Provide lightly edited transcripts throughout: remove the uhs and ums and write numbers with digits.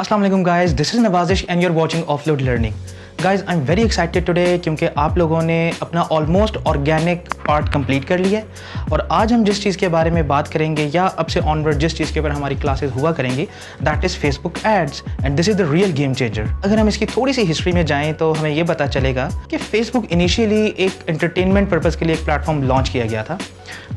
Assalamu alaikum guys, this is Nawazish and you're watching Offload Learning. Guys, I'm very excited today क्योंकि आप लोगों ने अपना almost organic part complete कर लिया है और आज हम जिस चीज़ के बारे में बात करेंगे या अब से ऑनवर्ड जिस चीज़ के ऊपर हमारी क्लासेस हुआ करेंगे that is Facebook ads and this is the real game changer. अगर हम इसकी थोड़ी सी हिस्ट्री में जाएं तो हमें ये पता चलेगा कि फेसबुक इनिशियली एक एंटरटेनमेंट पर्पज़ के लिए एक प्लेटफॉर्म लॉन्च किया गया था,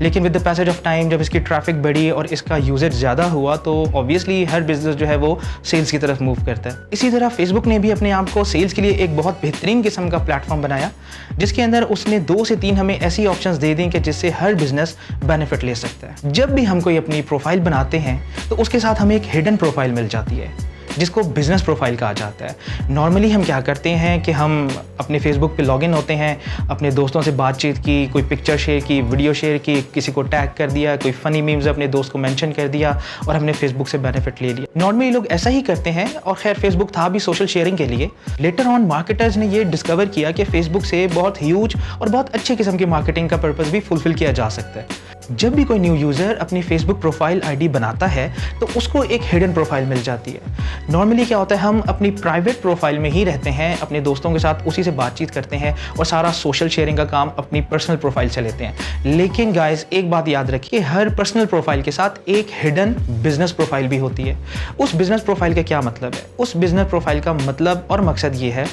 लेकिन with the passage of time जब इसकी ट्रैफिक बढ़ी और इसका यूजेज ज़्यादा हुआ तो ऑब्वियसली हर बिजनेस जो है वो सेल्स की तरफ मूव करता है। इसी तरह फेसबुक ने भी अपने आप को सेल्स के लिए एक बहुत बेहतरीन किस्म का प्लेटफॉर्म बनाया जिसके अंदर उसने 2 से 3 हमें ऐसी ऑप्शंस दे दी कि जिससे हर बिजनेस बेनिफिट ले सकता है। जब भी हम कोई अपनी प्रोफाइल बनाते हैं तो उसके साथ हमें एक हिडन प्रोफाइल मिल जाती है जिसको बिज़नेस प्रोफाइल कहा जाता है। नॉर्मली हम क्या करते हैं कि हम अपने फेसबुक पे लॉगिन होते हैं, अपने दोस्तों से बातचीत की, कोई पिक्चर शेयर की, वीडियो शेयर की, किसी को टैग कर दिया, कोई फ़नी मीम्स अपने दोस्त को मेंशन कर दिया और हमने फेसबुक से बेनिफिट ले लिया। नॉर्मली लोग ऐसा ही करते हैं और खैर फेसबुक था भी सोशल शेयरिंग के लिए। लेटर ऑन मार्केटर्स ने ये डिस्कवर किया कि फेसबुक से बहुत ह्यूज और बहुत अच्छे किस्म की मार्केटिंग का पर्पज़ भी फुलफिल किया जा सकता है। जब भी कोई न्यू यूज़र अपनी फेसबुक प्रोफाइल आईडी बनाता है तो उसको एक हिडन प्रोफाइल मिल जाती है। नॉर्मली क्या होता है, हम अपनी प्राइवेट प्रोफाइल में ही रहते हैं, अपने दोस्तों के साथ उसी से बातचीत करते हैं और सारा सोशल शेयरिंग का काम अपनी पर्सनल प्रोफाइल से लेते हैं। लेकिन गाइस एक बात याद रखिए, हर पर्सनल प्रोफाइल के साथ एक हिडन बिजनेस प्रोफाइल भी होती है। उस बिजनेस प्रोफाइल का क्या मतलब है? उस बिजनेस प्रोफाइल का मतलब और मकसद ये है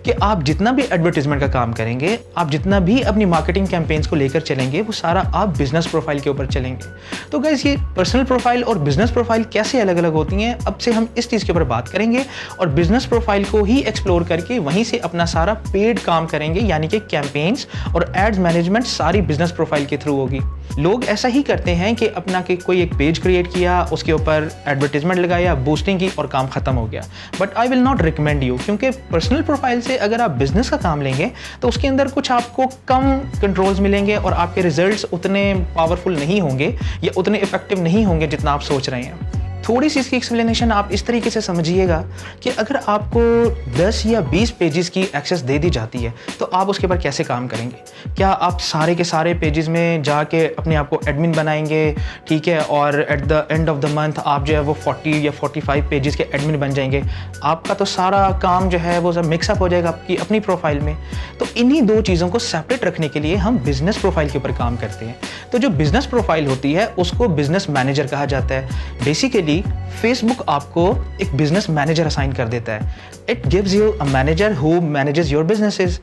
कि आप जितना भी एडवर्टीजमेंट का काम करेंगे, आप जितना भी अपनी मार्केटिंग कैंपेन्स को लेकर चलेंगे, वो सारा आप बिजनेस प्रोफाइल के ऊपर चलेंगे। तो गाइस ये पर्सनल प्रोफाइल और बिजनेस प्रोफाइल कैसे अलग अलग होती हैं, अब से हम इस चीज़ के ऊपर बात करेंगे और बिजनेस प्रोफाइल को ही एक्सप्लोर करके वहीं से अपना सारा पेड काम करेंगे, यानी कि कैंपेन्स और एड्स मैनेजमेंट सारी बिजनेस प्रोफाइल के थ्रू होगी। लोग ऐसा ही करते हैं कि अपना के कोई एक पेज क्रिएट किया, उसके ऊपर एडवर्टीजमेंट लगाया, बूस्टिंग की और काम खत्म हो गया। But I will not recommend you, क्योंकि पर्सनल प्रोफाइल से अगर आप बिजनेस का काम लेंगे तो उसके अंदर कुछ आपको कम कंट्रोल्स मिलेंगे और आपके रिजल्ट्स उतने पावरफुल नहीं होंगे या उतने इफेक्टिव नहीं होंगे जितना आप सोच रहे हैं। थोड़ी सी इसकी एक्सप्लेनेशन आप इस तरीके से समझिएगा कि अगर आपको 10 या 20 पेजेस की एक्सेस दे दी जाती है तो आप उसके ऊपर कैसे काम करेंगे? क्या आप सारे के सारे पेजेस में जाके अपने आप को एडमिन बनाएंगे, ठीक है, और at the end of the month आप जो है वो 40 या 45 पेजेस के एडमिन बन जाएंगे? आपका तो सारा काम जो है वो सब मिक्सअप हो जाएगा आपकी अपनी प्रोफाइल में। तो इन्हीं 2 चीज़ों को सेपरेट रखने के लिए हम बिजनेस प्रोफाइल के ऊपर काम करते हैं। तो जो बिजनेस प्रोफाइल होती है उसको बिजनेस मैनेजर कहा जाता है। बेसिकली फेसबुक आपको एक बिजनेस मैनेजर असाइन कर देता है। It gives you a manager who manages your businesses.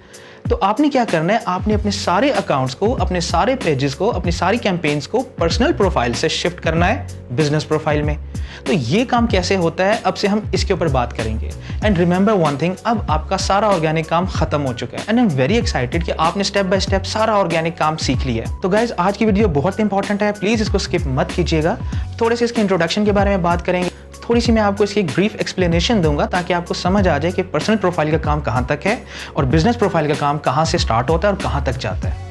तो आपने क्या करना है, आपने अपने सारे अकाउंट्स को, अपने सारे पेजेस को, अपनी सारी कैंपेन्स को पर्सनल प्रोफाइल से शिफ्ट करना है बिजनेस प्रोफाइल में। तो ये काम कैसे होता है, अब से हम इसके ऊपर बात करेंगे। एंड रिमेंबर वन थिंग, अब आपका सारा ऑर्गेनिक काम खत्म हो चुका है and I am very excited कि आपने स्टेप बाय स्टेप सारा ऑर्गेनिक काम सीख लिया है। तो गाइज आज की वीडियो बहुत इंपॉर्टेंट है, प्लीज इसको स्किप मत कीजिएगा। थोड़े से इसके इंट्रोडक्शन के बारे में बात करेंगे, थोड़ी सी मैं आपको इसकी एक ब्रीफ एक्सप्लेनेशन दूंगा ताकि आपको समझ आ जाए कि पर्सनल प्रोफाइल का काम कहां तक है और बिजनेस प्रोफाइल का काम कहां से स्टार्ट होता है और कहां तक जाता है।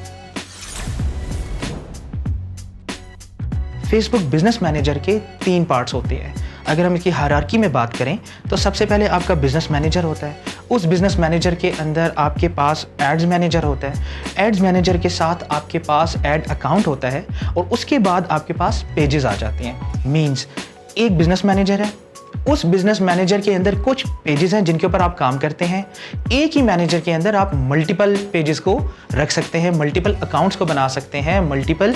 फेसबुक बिजनेस मैनेजर के 3 पार्ट्स होते हैं। अगर हम इसकी हायरार्की में बात करें तो सबसे पहले आपका बिजनेस मैनेजर होता है। उस बिजनेस मैनेजर के अंदर आपके पास एड्स मैनेजर होता है। एड्स मैनेजर के साथ आपके पास एड अकाउंट होता है और उसके बाद आपके पास पेजेस आ जाते हैं। मीन्स एक बिजनेस मैनेजर है, उस बिजनेस मैनेजर के अंदर कुछ पेजेस हैं जिनके ऊपर आप काम करते हैं। एक ही मैनेजर के अंदर आप मल्टीपल पेजेस को रख सकते हैं, मल्टीपल अकाउंट्स को बना सकते हैं, मल्टीपल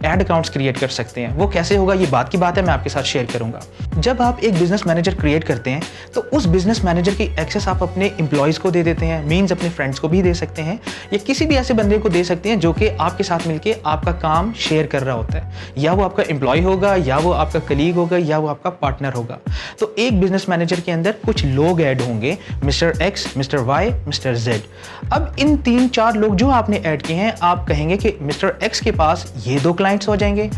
एड अकाउंट्स क्रिएट कर सकते हैं। वो कैसे होगा ये बात की बात है, मैं आपके साथ शेयर करूंगा। जब आप एक बिजनेस मैनेजर क्रिएट करते हैं तो उस बिजनेस मैनेजर की एक्सेस आप अपने एम्प्लॉयज़ को दे देते हैं, मीन्स अपने फ्रेंड्स को भी दे सकते हैं या किसी भी ऐसे बंदे को दे सकते हैं जो कि आपके साथ मिलकर आपका काम शेयर कर रहा होता है। या वो आपका एम्प्लॉय होगा, या वो आपका कलीग होगा, या वो आपका पार्टनर होगा। तो एक बिजनेस मैनेजर के अंदर कुछ लोग ऐड होंगे, mister X, mister Y, mister Z. अब इन 3-4 लोग जो आपने ऐड किए हैं, आप कहेंगे कि मिस्टर एक्स के पास ये 2 क्लाइंट्स हो जाएंगे,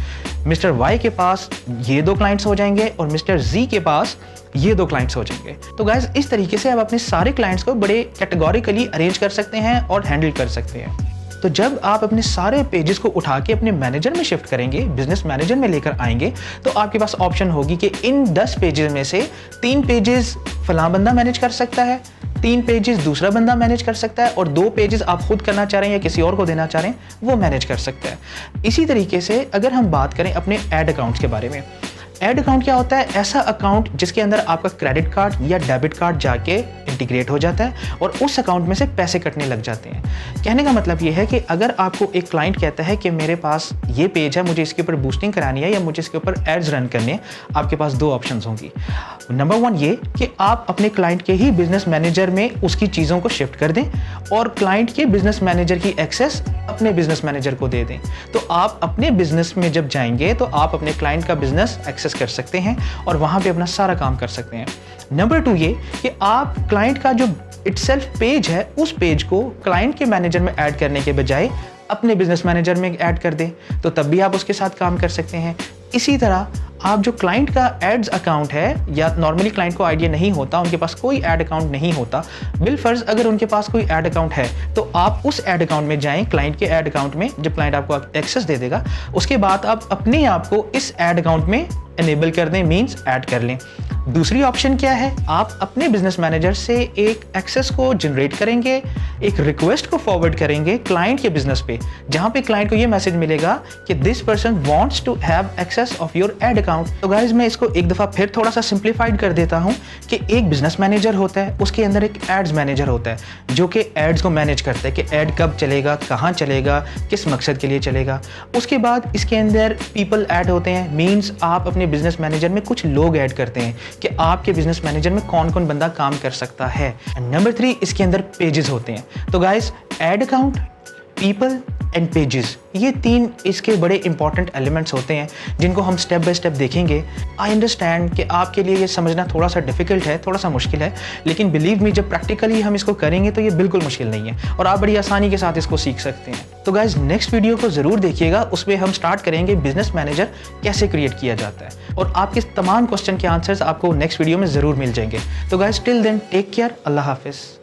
मिस्टर वाई के पास ये 2 क्लाइंट्स हो जाएंगे और मिस्टर जी के पास ये 2 क्लाइंट्स हो जाएंगे। तो गाइस इस तरीके से आप अपने सारे क्लाइंट्स को बड़े कैटेगोरिकली अरेंज कर सकते हैं और हैंडल कर सकते हैं। तो जब आप अपने सारे पेजेस को उठा के अपने मैनेजर में शिफ्ट करेंगे, बिजनेस मैनेजर में लेकर आएंगे, तो आपके पास ऑप्शन होगी कि इन 10 पेजेस में से 3 पेजेस फलां बंदा मैनेज कर सकता है, 3 पेजेस दूसरा बंदा मैनेज कर सकता है और 2 पेजेस आप खुद करना चाह रहे हैं या किसी और को देना चाह रहे हैं वो मैनेज कर सकता है। इसी तरीके से अगर हम बात करें अपने एड अकाउंट्स के बारे में, ऐड अकाउंट क्या होता है? ऐसा अकाउंट जिसके अंदर आपका क्रेडिट कार्ड या डेबिट कार्ड जाके इंटीग्रेट हो जाता है और उस अकाउंट में से पैसे कटने लग जाते हैं। कहने का मतलब ये है कि अगर आपको एक क्लाइंट कहता है कि मेरे पास ये पेज है, मुझे इसके ऊपर बूस्टिंग करानी है या मुझे इसके ऊपर एड्स रन करने हैं, आपके पास दो ऑप्शंस होंगी। नंबर 1 ये कि आप अपने क्लाइंट के ही बिजनेस मैनेजर में उसकी चीज़ों को शिफ्ट कर दें और क्लाइंट के बिजनेस मैनेजर की एक्सेस अपने बिजनेस मैनेजर को दे दें। तो आप अपने बिजनेस में जब जाएंगे तो आप अपने क्लाइंट का बिजनेस एक्सेस कर सकते हैं और वहां पे अपना सारा काम कर सकते हैं। नंबर 2 ये कि आप क्लाइंट का जो इटसेल्फ पेज है उस पेज को क्लाइंट के मैनेजर में ऐड करने के बजाय अपने बिजनेस मैनेजर में ऐड कर दें, तो तब भी आप उसके साथ काम कर सकते हैं। इसी तरह आप जो क्लाइंट का एड्स अकाउंट है या नॉर्मली क्लाइंट को आइडिया नहीं होता, उनके पास कोई ऐड अकाउंट नहीं होता, बिलफर्ज अगर उनके पास कोई ऐड अकाउंट है तो आप उस ऐड अकाउंट में जाएं, क्लाइंट के ऐड अकाउंट में, जब क्लाइंट आपको एक्सेस दे देगा उसके बाद आप अपने आप को इस ऐड अकाउंट में एनेबल कर दें, मींस ऐड कर लें। दूसरी ऑप्शन क्या है? आप अपने बिजनेस मैनेजर से एक एक्सेस को जनरेट करेंगे, एक रिक्वेस्ट को फॉरवर्ड करेंगे क्लाइंट के बिजनेस पे, जहां पे क्लाइंट को ये मैसेज मिलेगा कि this person wants to have access of your ad account. तो गाइस मैं इसको एक दफा फिर थोड़ा सा सिंप्लीफाइड कर देता हूं कि एक बिजनेस मैनेजर होता है, उसके अंदर एक एड्स मैनेजर होता है जो कि एड्स को मैनेज करता है कि एड कब चलेगा, कहां चलेगा, किस मकसद के लिए चलेगा। उसके बाद इसके अंदर पीपल ऐड होते हैं, मींस आप अपने बिजनेस मैनेजर में कुछ लोग ऐड करते हैं कि आपके बिजनेस मैनेजर में कौन कौन बंदा काम कर सकता है। नंबर 3 इसके अंदर पेजेस होते हैं। तो guys add account, people and pages, ये 3 इसके बड़े इंपॉर्टेंट एलिमेंट्स होते हैं जिनको हम स्टेप बाय स्टेप देखेंगे। आई अंडरस्टैंड कि आपके लिए ये समझना थोड़ा सा डिफिकल्ट है, थोड़ा सा मुश्किल है, लेकिन बिलीव मी जब प्रैक्टिकली हम इसको करेंगे तो ये बिल्कुल मुश्किल नहीं है और आप बड़ी आसानी के साथ इसको सीख सकते हैं। तो गाइज नेक्स्ट वीडियो को ज़रूर देखिएगा, उसमें हम स्टार्ट करेंगे बिजनेस मैनेजर कैसे क्रिएट किया जाता है और आपके तमाम क्वेश्चन के आंसर्स आपको नेक्स्ट वीडियो में ज़रूर मिल जाएंगे। तो guys till then take care, अल्लाह हाफिज़।